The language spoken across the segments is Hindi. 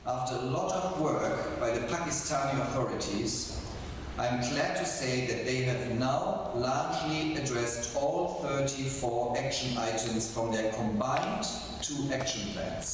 After a lot of work by the Pakistani authorities, I am glad to say that they have now largely addressed all 34 action items from their combined 2 action plans.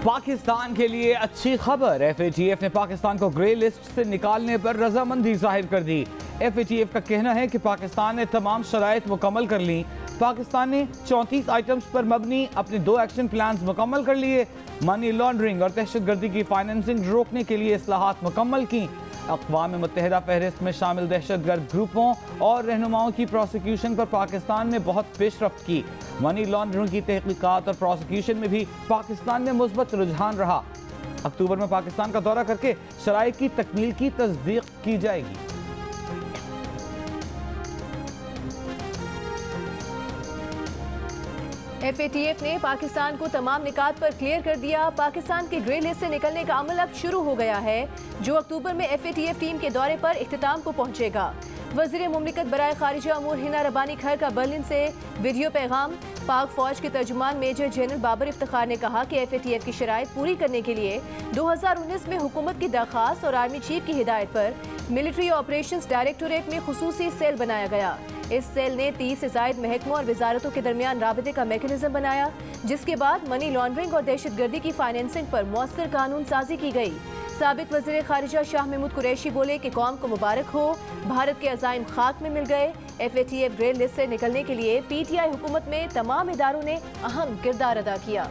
Pakistan के लिए अच्छी खबर, FATF ने पाकिस्तान को ग्रे लिस्ट से निकालने पर रजामंदी जाहिर कर दी। FATF का कहना है कि पाकिस्तान ने तमाम शराइत मुकम्मल कर ली। पाकिस्तान ने 34 आइटम्स पर मबनी अपने 2 एक्शन प्लान्स मुकम्मल कर लिए। मनी लॉन्ड्रिंग और दहशतगर्दी की फाइनेंसिंग रोकने के लिए इस्लाहात मुकम्मल की। अक़वाम मुत्तहिदा फहरिस्त में शामिल दहशतगर्द ग्रुपों और रहनुमाओं की प्रोसिक्यूशन पर पाकिस्तान ने बहुत पेशरफ्त की। मनी लॉन्ड्रिंग की तहकीकात और प्रोसिक्यूशन में भी पाकिस्तान में मुस्बत रुझान रहा। अक्टूबर में पाकिस्तान का दौरा करके शराइ की तकमील की तस्दीक की जाएगी। FATF ने पाकिस्तान को तमाम निकात पर क्लियर कर दिया। पाकिस्तान के ग्रे लिस्ट से निकलने का अमल अब शुरू हो गया है, जो अक्टूबर में FATF टीम के दौरे पर इख्तिताम को पहुंचेगा। वज़ीर मुमलिकत बराए खारिजा अमूर हिना रब्बानी खैर का बर्लिन से वीडियो पैगाम। पाक फौज के तर्जुमान मेजर जनरल बाबर इफ्तिखार ने कहा कि FATF की शराइत पूरी करने के लिए 2019 में हुकूमत की दरख्वास्त और आर्मी चीफ की हिदायत पर मिलिट्री ऑपरेशंस डायरेक्टोरेट में खुसूसी सेल बनाया गया। इस सेल ने 30 से ज़ायद महकमों और वजारतों के दरमियान राबते का मैकेनिज्म बनाया, जिसके बाद मनी लॉन्ड्रिंग और दहशतगर्दी की फाइनेंसिंग पर मौसर कानून साजी की गई। साबिक वज़ीर खारिजा शाह महमूद कुरैशी बोले कि कौम को मुबारक हो, भारत के अज़ाइम खाक में मिल गए। FATF ग्रे लिस्ट से निकलने के लिए PTI हुकूमत में तमाम इदारों ने अहम किरदार अदा किया।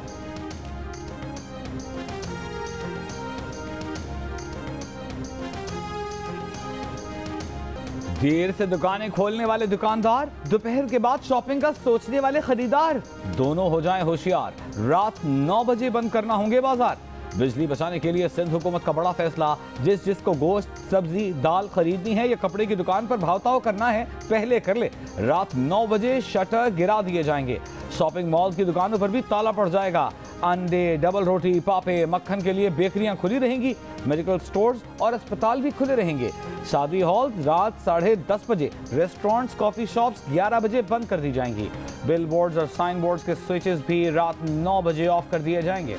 देर से दुकानें खोलने वाले दुकानदार, दोपहर के बाद शॉपिंग का सोचने वाले खरीदार, दोनों हो जाएं होशियार। रात 9 बजे बंद करना होंगे बाजार। बिजली बचाने के लिए सिंध हुकूमत का बड़ा फैसला। जिसको गोश्त, सब्जी, दाल खरीदनी है या कपड़े की दुकान पर भावताव करना है, पहले कर ले। रात 9 बजे शटर गिरा दिए जाएंगे। शॉपिंग मॉल की दुकानों पर भी ताला पड़ जाएगा। अंडे, डबल रोटी, पापे, मक्खन के लिए बेकरियां खुली रहेंगी। मेडिकल स्टोर्स और अस्पताल भी खुले रहेंगे। शादी हॉल रात 10:30 बजे, रेस्टोरेंट्स, कॉफी शॉप्स 11 बजे बंद कर दी जाएंगी। बिल बोर्ड्स और साइन बोर्ड्स के स्विचेस भी रात 9 बजे ऑफ कर दिए जाएंगे।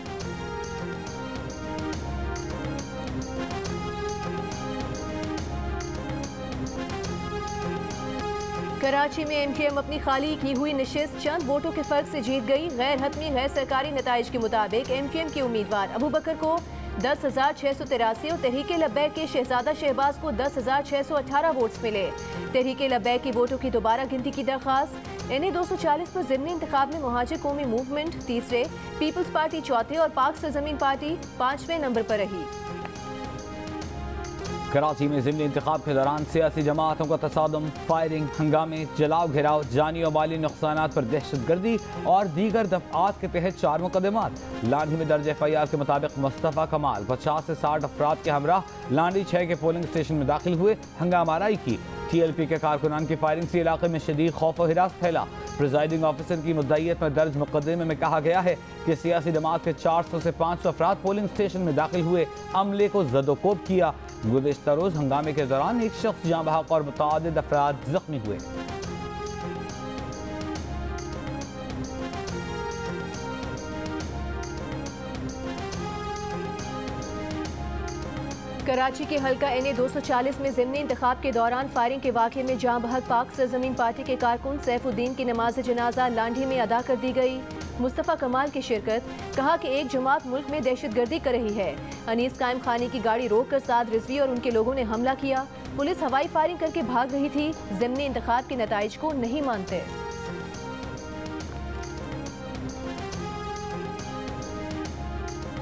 कराची में MKM अपनी खाली की हुई नशिस्त चंद वोटों के फर्क से जीत गई। गैर हतमी गैर सरकारी नताइज के मुताबिक MKM के उम्मीदवार अबू बकर को 10,683 और तहरीक लब्बैक के शहजादा शहबाज को 10,618 वोट्स मिले। तहरीक लब्बैक की वोटों की दोबारा गिनती की दरख्वास्त। NA 240 पर ज़िमनी इंतखाब में मुहाजिर कौमी मूवमेंट तीसरे, पीपल्स पार्टी चौथे और पाक सरजमीन पार्टी 5वें नंबर पर रही। कराची में ज़िमनी इंतखाब के दौरान सियासी जमातों का तसादम, फायरिंग, हंगामे, जलाव घेराव, जानी और माली नुकसानात पर दहशतगर्दी और दीगर दफ़आत के तहत 4 मुकदमात। लांडी में दर्ज FIR के मुताबिक मुस्तफ़ा कमाल 50 से 60 अफराद के हमराह लांडी 6 के पोलिंग स्टेशन में दाखिल हुए। हंगामाराई की। TLP के कारकुनान की फायरिंग से इलाके में शदीद खौफ और हिरास फैला। प्रिजाइडिंग ऑफिसर की मुद्दईयत में दर्ज मुकदमे में कहा गया है कि सियासी जमात के 400 से 500 अफराद पोलिंग स्टेशन में दाखिल हुए, अमले को जदोकोब किया। गुज़िश्ता रोज़ हंगामे के दौरान एक शख्स जाँ बहक और मुतअद्दिद अफराद जख्मी हुए। कराची के हल्का NA 240 में ज़िमनी इंतखाब के दौरान फायरिंग के वाक़े में जाँ बहक पाक सरजमीन पार्टी के कारकुन सैफुद्दीन की नमाज जनाजा लांडी में अदा कर दी गई। मुस्तफ़ा कमाल की शिरकत। कहा कि एक जमात मुल्क में दहशतगर्दी कर रही है। अनीस कायम खानी की गाड़ी रोककर साद रिजवी और उनके लोगों ने हमला किया। पुलिस हवाई फायरिंग करके भाग रही थी। ज़िमनी इंतखाब के नताइज को नहीं मानते।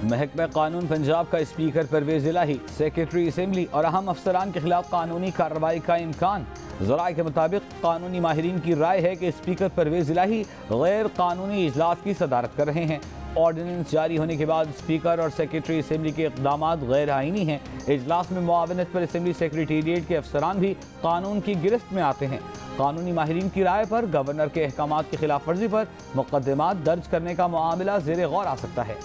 महकमा कानून पंजाब का स्पीकर परवेज इलाही, सेक्रेटरी असेंबली और अहम अफसरान के खिलाफ कानूनी कार्रवाई का इम्कान। ज़राए के मुताबिक कानूनी माहिरीन की राय है कि स्पीकर परवेज इलाही गैर कानूनी इजलास की सदारत कर रहे हैं। ऑर्डिनेंस जारी होने के बाद स्पीकर और सेक्रेटरी असेंबली के इक़दाम गैर आईनी हैं। इजलास में मुआवनत पर असेंबली सेक्रेटेरिएट के अफसरान भी कानून की गिरफ्त में आते हैं। कानूनी माहिरीन की राय पर गवर्नर के अहकामात की खिलाफ वर्जी पर मुकदमात दर्ज करने का मामला ज़ेर गौर आ सकता है।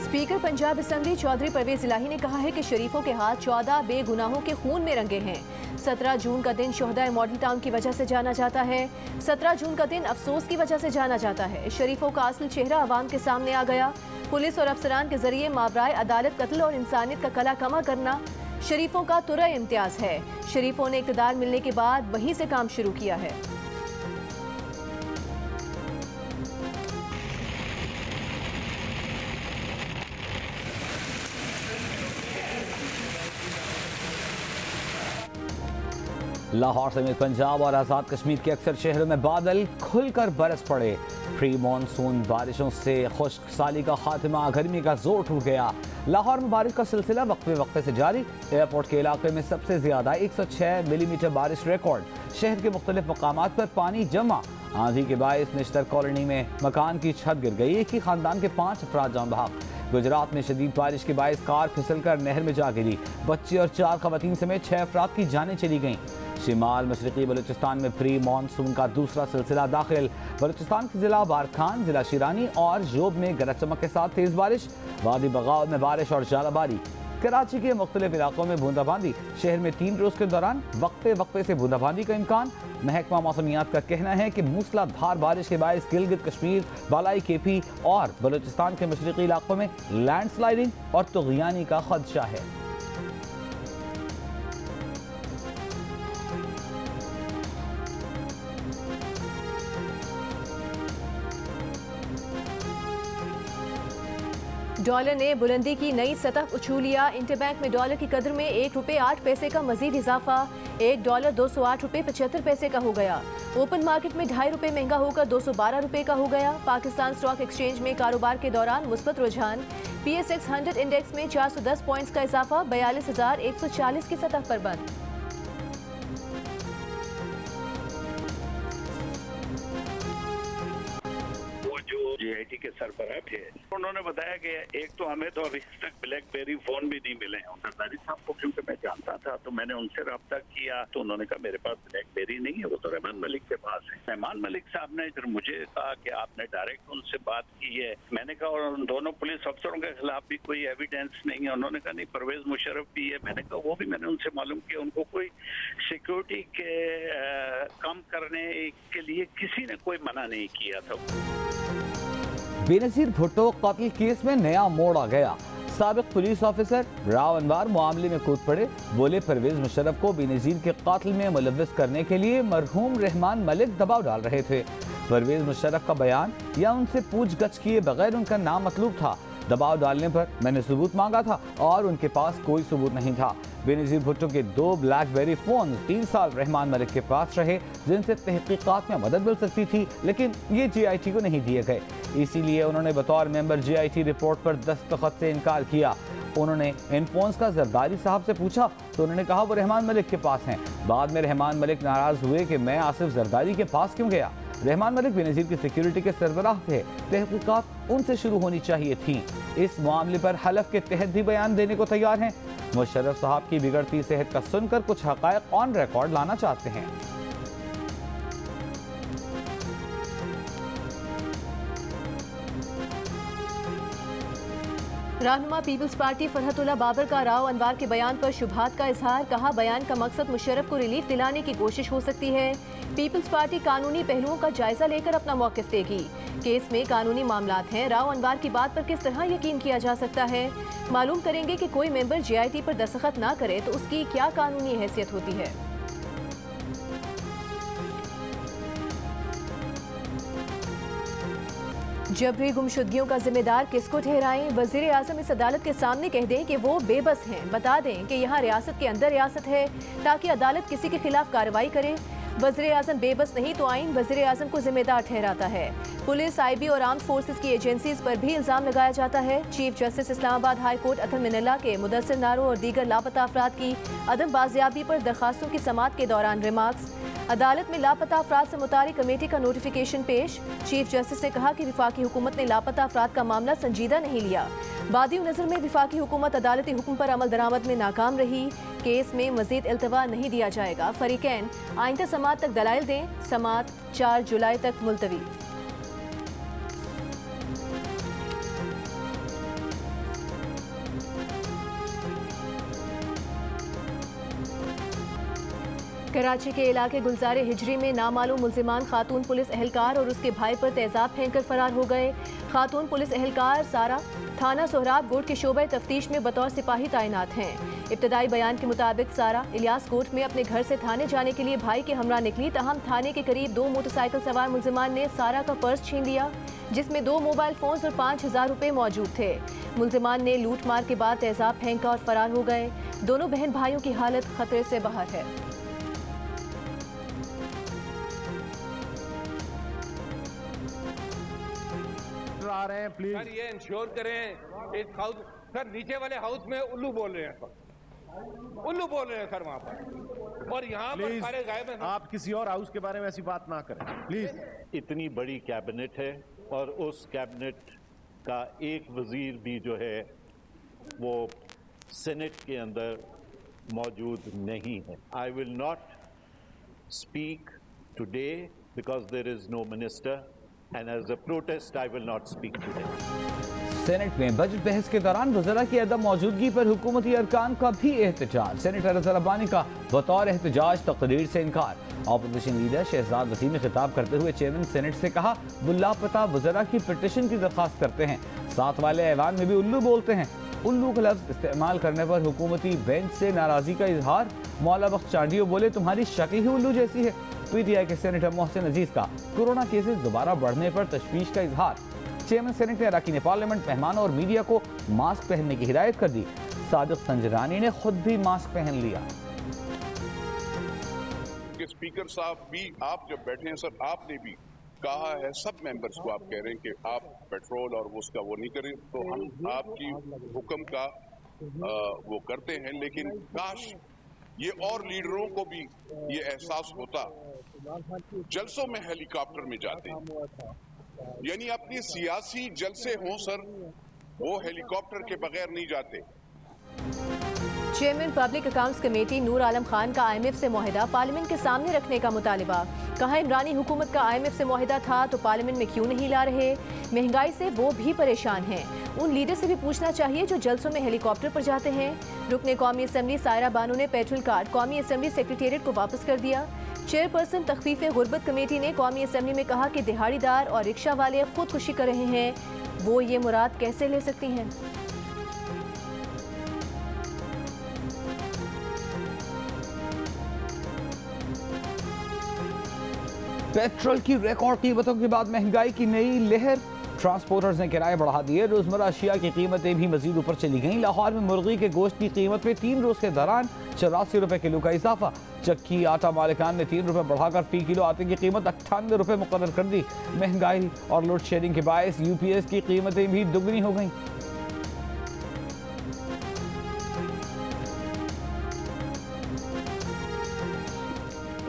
स्पीकर पंजाब असेंबली चौधरी परवेज इलाही ने कहा है कि शरीफों के हाथ 14 बेगुनाहों के खून में रंगे हैं। 17 जून का दिन शोहदाए मॉडल टाउन की वजह से जाना जाता है। 17 जून का दिन अफसोस की वजह से जाना जाता है। शरीफों का असल चेहरा अवाम के सामने आ गया। पुलिस और अफसरान के जरिए मावराए अदालत कत्ल और इंसानियत का कला कमा करना शरीफों का तुरई इम्तियाज है। शरीफों ने इक़्तिदार मिलने के बाद वहीं से काम शुरू किया है। लाहौर समेत पंजाब और आज़ाद कश्मीर के अक्सर शहरों में बादल खुलकर बरस पड़े। प्री मानसून बारिशों से खुश्क साली का खात्मा, गर्मी का जोर टूट गया। लाहौर में बारिश का सिलसिला वक्फे वक्फे से जारी। एयरपोर्ट के इलाके में सबसे ज्यादा 106 मिलीमीटर बारिश रिकॉर्ड। शहर के मुख्तलिफ मकामात पर पानी जमा। आंधी के बायस निश्तर कॉलोनी में मकान की छत गिर गई। एक ही खानदान के 5 अफराद जान बहक। गुजरात में शदीद बारिश के बायस कार फिसलकर नहर में जा गिरी। बच्चे और 4 खवातीन समेत 6 अफराद की जानें चली गईं। शिमाल मशरकी बलूचिस्तान में प्री मानसून का दूसरा सिलसिला दाखिल। बलूचिस्तान के जिला बारखान, जिला शिरानी और जोब में गरज चमक के साथ तेज बारिश। वादी बगाव में बारिश और जालाबारी। कराची के मुख्तलिफ इलाकों में बूंदाबांदी। शहर में 3 रोज के दौरान वक्फे वक्फे से बूंदाबांदी का इम्कान। महकमा मौसमियात का कहना है कि मूसलाधार बारिश के बायस गिलगित कश्मीर, बालाई केपी और बलूचिस्तान के मशरकी इलाकों में लैंडस्लाइडिंग और तुग़यानी का खदशा है। डॉलर ने बुलंदी की नई सतह उछू लिया। इंटरबैंक में डॉलर की कदर में ₹1.08 का मजीद इजाफा। $1 208.75 का हो गया। ओपन मार्केट में ₹2.5 महंगा होकर ₹212 का हो गया। पाकिस्तान स्टॉक एक्सचेंज में कारोबार के दौरान मुस्बत रुझान। PSX 100 इंडेक्स में 410 पॉइंट्स का इजाफा 42,140 की सतह पर बंद। GIT के सरबराह थे, उन्होंने बताया कि एक तो हमें तो अभी तक ब्लैकबेरी फोन भी नहीं मिले हैं। सरदारी साहब को क्योंकि मैं जानता था तो मैंने उनसे रब्ता किया तो उन्होंने कहा मेरे पास ब्लैकबेरी नहीं है, वो तो रहमान मलिक के पास है। रहमान मलिक साहब ने फिर मुझे कहा कि आपने डायरेक्ट उनसे बात की है। मैंने कहा और उन दोनों पुलिस अफसरों के खिलाफ भी कोई एविडेंस नहीं है। उन्होंने कहा नहीं, परवेज मुशर्रफ भी है। मैंने कहा वो भी मैंने उनसे मालूम किया, उनको कोई सिक्योरिटी के कम करने के लिए किसी ने कोई मना नहीं किया था। बेनजीर भुट्टो कत्ल केस में नया मोड़ आ गया। साबिक पुलिस ऑफिसर राव अनवर मामले में कूद पड़े। बोले परवेज मुशर्रफ को बेनजीर के कातिल में मुलव्विस करने के लिए मरहूम रहमान मलिक दबाव डाल रहे थे। परवेज मुशर्रफ का बयान या उनसे पूछगछ किए बगैर उनका नाम मतलूब था। दबाव डालने पर मैंने सबूत मांगा था और उनके पास कोई सबूत नहीं था। बेनजीर भुट्टो के 2 ब्लैकबेरी फोन 3 साल रहमान मलिक के पास रहे, जिनसे तहकीकात में मदद मिल सकती थी, लेकिन ये GIT को नहीं दिए गए। इसीलिए उन्होंने बतौर मेंबर GIT रिपोर्ट पर दस्तखत से इनकार किया। उन्होंने इन फोन्स का जरदारी साहब से पूछा तो उन्होंने कहा वो रहमान मलिक के पास हैं। बाद में रहमान मलिक नाराज हुए कि मैं आसिफ जरदारी के पास क्यों गया। रहमान मलिक बेनजीर की सिक्योरिटी के सरबराह थे, तहकीकात उनसे शुरू होनी चाहिए थी। इस मामले पर हलफ के तहत भी बयान देने को तैयार हैं। मुशर्रफ साहब की बिगड़ती सेहत का सुनकर कुछ हकायक ऑन रिकॉर्ड लाना चाहते हैं। रहनुमा पीपल्स पार्टी फरहतुल्लाह बाबर का राव अनवर के बयान पर शुबहात का इजहार। कहा बयान का मकसद मुशर्रफ को रिलीफ दिलाने की कोशिश हो सकती है। पीपल्स पार्टी कानूनी पहलुओं का जायजा लेकर अपना मौकिफ देगी। केस में कानूनी मामलात हैं। राव अनवर की बात पर किस तरह यकीन किया जा सकता है। मालूम करेंगे कि कोई मेंबर GIT पर दस्तखत ना करे तो उसकी क्या कानूनी हैसियत होती है। जबरी गुमशुदगियों का जिम्मेदार किसको ठहराएं। वजीर आजम इस अदालत के सामने कह दें कि वो बेबस हैं। बता दें कि यहाँ रियासत के अंदर रियासत है ताकि अदालत किसी के खिलाफ कार्रवाई करे। वजीर आजम बेबस नहीं तो आइन वजीर आजम को जिम्मेदार ठहराता है। पुलिस, IB और आर्म्ड फोर्सेस की एजेंसीज पर भी इल्जाम लगाया जाता है। Chief justice Islamabad high court अतल मिनल्ला के मुदस्सिर नारो और दीगर लापता अफराद की अदम बाजियाबी पर दरखास्तों की समाअत के दौरान रिमार्क्स। अदालत में लापता अफराद से मुतालिक कमेटी का नोटिफिकेशन पेश। चीफ जस्टिस ने कहा कि वफाकी हुकूमत ने लापता अफराद का मामला संजीदा नहीं लिया। बादी नज़र में वफाकी हुकूमत अदालती हुक्म पर अमल दरामद में नाकाम रही। केस में मजीद इल्तवा नहीं दिया जाएगा। फरीकैन आइंदा समाअत तक दलाइल दें। समाअत 4 जुलाई तक मुलतवी। कराची के इलाके गुलजारे हिजरी में नामालूम मुल्जिमान खातून पुलिस एहलकार और उसके भाई पर तेजाब फेंककर फरार हो गए। खातून पुलिस एहलकार सारा थाना सोहराब कोट के शोबे तफ्तीश में बतौर सिपाही तैनात हैं। इब्तदाई बयान के मुताबिक सारा इलियास कोट में अपने घर से थाने जाने के लिए भाई के हमरा निकली, तहम थाने के करीब 2 मोटरसाइकिल सवार मुल्जिमान ने सारा का पर्स छीन लिया, जिसमें 2 मोबाइल फोन्स और 5000 रुपए मौजूद थे। मुल्जिमान ने लूट मार के बाद तेजाब फेंका और फरार हो गए। दोनों बहन भाइयों की हालत खतरे से बाहर है। आ रहे हैं प्लीज सर, ये इंश्योर करें इस हाउस, सर नीचे वाले हाउस में उल्लू बोल रहे हैं सर, उल्लू बोल रहे हैं सर वहां पर, और यहाँ पर सारे गायब हैं। आप किसी और हाउस के बारे में ऐसी बात ना करें प्लीज। इतनी बड़ी कैबिनेट है और उस कैबिनेट का एक वजीर भी जो है वो सेनेट के अंदर मौजूद नहीं है। I will not speak today because there is no minister and as a protest I will not speak today. Senate में बजट बहस के दौरान वज़रा की अदम मौजूदगी पर हुकूमती अरकान का भी एहतजाज। सेनेटर अजहर अब्बानी का बतौर एहतजाज तकरीर से इनकार। अपोजिशन लीडर शहजाद वसीम ने खिताब करते हुए चेयरमैन सेनेट से कहा, वो लापता वज़रा की पिटीशन की दरख्वास्त करते हैं। साथ वाले ऐवान में भी उल्लू बोलते हैं। उल्लू का लफ्ज इस्तेमाल करने पर हुकूमती बेंच से नाराजगी का इजहार। मौला बख्श चांडियो बोले, तुम्हारी शक्ल ही उल्लू जैसी है। पीटीआई के सेनेटर मोहसिन अजीज का कोरोना केसेस दोबारा बढ़ने पर तशवीश का इजहार। चेयरमैन सेनेट ने अरकान पार्लियामेंट, मेहमानों और मीडिया को मास्क पहनने की हिदायत कर दी। सादिक संजरानी ने खुद भी मास्क पहन लिया। स्पीकर साहब भी, आप जब बैठे हैं सर, आपने भी कहा है सब मेंबर्स को, आप कह रहे हैं कि आप पेट्रोल और उसका वो नहीं करें, तो हम आपकी हुक्म का वो करते हैं, लेकिन काश ये और लीडरों को भी ये एहसास होता। जलसों में हेलीकॉप्टर में जाते हैं, यानी अपनी सियासी जलसे हों सर, वो हेलीकॉप्टर के बगैर नहीं जाते। Chairman public accounts committee Noor Alam Khan का IMF से मुआहिदा पार्लियामेंट के सामने रखने का मुतालिबा। कहा, इमरानी हुकूमत का IMF से मुआहिदा था तो पार्लियामेंट में क्यों नहीं ला रहे? महंगाई से वो भी परेशान हैं। उन लीडर से भी पूछना चाहिए जो जलसों में हेलीकॉप्टर पर जाते हैं। रुकने कौमी असम्बली सायरा बानो ने पेट्रोल कार्ड कौमी असम्बली सेक्रेटेरिएट को वापस कर दिया। चेयरपर्सन तखफीफ गुर्बत कमेटी ने कौमी असम्बली में कहा कि दिहाड़ीदार और रिक्शा वाले खुदकुशी कर रहे हैं, वो ये मुराद कैसे ले सकती हैं? पेट्रोल की रिकॉर्ड कीमतों के बाद महंगाई की नई लहर। ट्रांसपोर्टर्स ने किराए बढ़ा दिए। रोजमर्रा अशिया की कीमतें भी मजीद ऊपर चली गईं। लाहौर में मुर्गी के गोश्त की कीमत में 3 रोज के दौरान 84 रुपए किलो का इजाफा। चक्की आटा मालिकान ने 3 रुपए बढ़ाकर फी किलो आटे की कीमत 98 रुपए मुकर्रर कर दी। महंगाई और लोड शेडिंग के बायस UPS की कीमतें भी दुगनी हो गईं।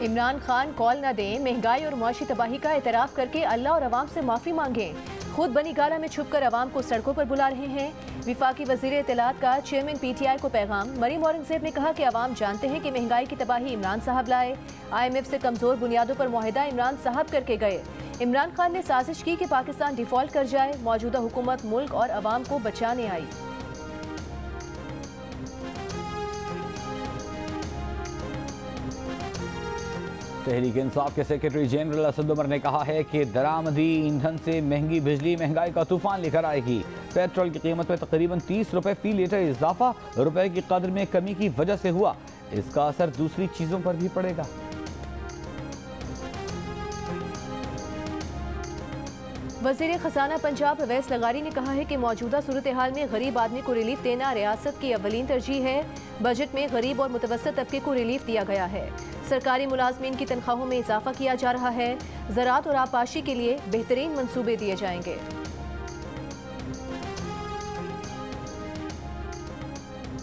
इमरान खान कॉल न दें, महंगाई और मुआशी तबाही का एतराफ़ करके अल्लाह और अवाम से माफ़ी मांगें। खुद बनी गाला में छुपकर अवाम को सड़कों पर बुला रहे हैं। विफाकी वज़ीर इत्तलात का चेयरमैन PTI को पैगाम। मरीम औरंगज़ेब ने कहा कि अवाम जानते हैं कि महंगाई की तबाही इमरान साहब लाए। IMF से कमज़ोर बुनियादों पर मुआहिदा इमरान साहब करके गए। इमरान खान ने साजिश की कि पाकिस्तान डिफ़ॉल्ट कर जाए। मौजूदा हुकूमत मुल्क और अवाम को बचाने आई। तहरीक इंसाफ के सेक्रेटरी जनरल असद उमर ने कहा है कि दरामदी ईंधन से महंगी बिजली महंगाई का तूफान लेकर आएगी। पेट्रोल की कीमत में तकरीबन 30 रुपए फी लीटर इजाफा रुपए की कदर में कमी की वजह से हुआ। इसका असर दूसरी चीजों पर भी पड़ेगा। वज़ीर खजाना पंजाब अवैस लगारी ने कहा है कि मौजूदा सूरत हाल में गरीब आदमी को रिलीफ देना रियासत की अव्वलीन तरजीह है। बजट में गरीब और मुतवस्सित तबके को रिलीफ दिया गया है। सरकारी मुलाजमीन की तनख्वाहों में इजाफा किया जा रहा है। ज़राअत और आबपाशी के लिए बेहतरीन मंसूबे दिए जाएंगे।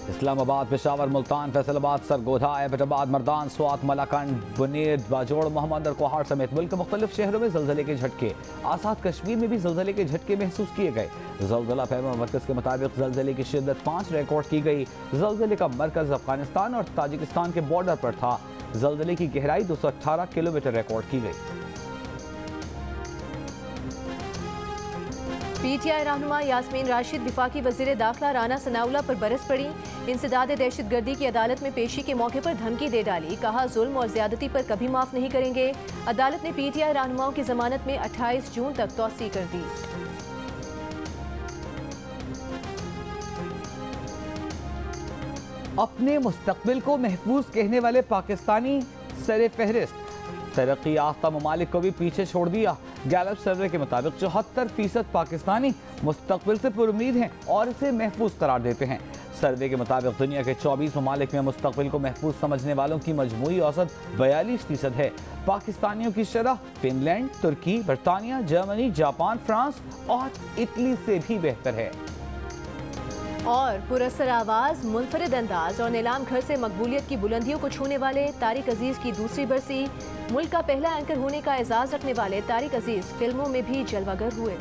इस्लामाबाद, पेशावर, मुल्तान, फैसलाबाद, सरगोधा, एबटाबाद, मर्दान, स्वात, मलाकंड, बुनेद, बाजोड़, मोहम्मद और कोहाड़ समेत मुल्क के मुख्तलिफ शहरों में जलजले के झटके। आज़ाद कश्मीर में भी जलजले के झटके महसूस किए गए। जलजला फहमा मरकज़ के मुताबिक जलजले की शिद्दत 5 रिकॉर्ड की गई। जलजले का मरकज़ अफगानिस्तान और ताजिकिस्तान के बॉर्डर पर था। जलजले की गहराई 218 किलोमीटर रिकॉर्ड की गई। PTI रहनुमा यास्मीन राशिद वफाकी वज़ीर दाखिला राना सनाउल्लाह पर बरस पड़ी। इंसदाद दहशतगर्दी की अदालत में पेशी के मौके पर धमकी दे डाली। कहा जुल्म और ज्यादती पर कभी माफ नहीं करेंगे। अदालत ने PTI रहनुमाओं की जमानत में 28 जून तक तौसी कर दी। अपने मुस्तकबिल को महफूज कहने वाले पाकिस्तानी सरे फहरिस्त तरक्की याफ्ता ममालिक को भी पीछे छोड़ दिया। गैलप सर्वे के मुताबिक 74% पाकिस्तानी मुस्तकबिल से पुरुमीद हैं और इसे महफूज करार देते हैं। सर्वे के मुताबिक दुनिया के 24 ममालिक में मुस्तकबिल को महफूज समझने वालों की मजमूई औसत 42% है। पाकिस्तानियों की शरह फिनलैंड, तुर्की, बरतानिया, जर्मनी, जापान, फ्रांस और इटली से भी बेहतर है। और पुरस्सर आवाज, मुनफरिद अंदाज और नीलाम घर से मकबूलियत की बुलंदियों को छूने वाले तारिक अजीज की दूसरी बरसी। मुल्क का पहला एंकर होने का एजाज रखने वाले तारिक अजीज फिल्मों में भी जलवागर हुए।